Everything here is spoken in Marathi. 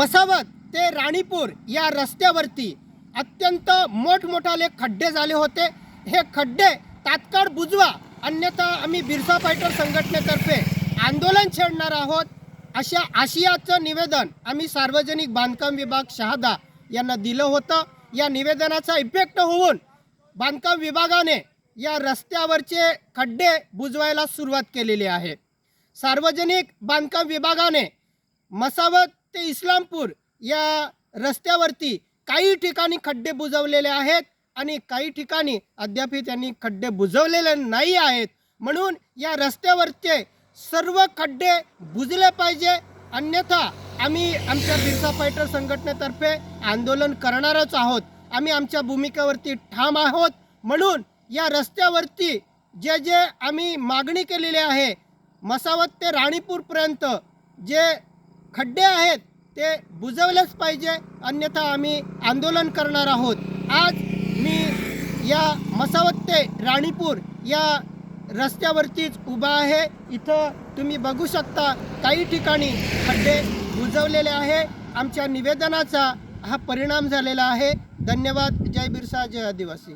मसावत ते राणीपूर या रस्त्यावरती अत्यंत मोठमोठाले खड्डे झाले होते। हे खड्डे तात्काळ बुजवा, अन्यथा आम्ही बिरसा फायटर संघटनेतर्फे आंदोलन छेडणार आहोत, अशा आशयाचं निवेदन आम्ही सार्वजनिक बांधकाम विभाग शहादा यांना दिलं होतं। या निवेदनाचा इफेक्ट होऊन बांधकाम विभागाने या रस्त्यावरचे खड्डे बुजवायला सुरुवात केलेली आहे। सार्वजनिक बांधकाम विभागाने मसावत ते इस्लामपूर या रस्त्यावरती काही ठिकाणी खड्डे बुजवलेले आहेत आणि काही ठिकाणी अद्याप त्यांनी खड्डे बुजवलेले नाही आहेत। म्हणून या रस्त्यावरचे सर्व खड्डे बुजले पाहिजे, अन्यथा आम्ही आमच्या बिरसा फायटर संघटनेतर्फे आंदोलन करणारच आहोत। आम्ही आमच्या भूमिकेवरती ठाम आहोत। म्हणून या रस्त्यावरती जे जे आम्ही मागणी केलेली आहे, मसावत ते राणीपूरपर्यंत जे खड्डे आहेत ते बुजवलेच पाहिजे, अन्यथा आम्ही आंदोलन करणार आहोत। आज मी या मसावत ते राणीपूर या रस्त्यावरतीच उभा आहे। इथं तुम्ही बघू शकता काही ठिकाणी खड्डे बुजवलेले आहे। आमच्या निवेदनाचा हा परिणाम झालेला आहे। धन्यवाद। जय बिरसा, जय आदिवासी।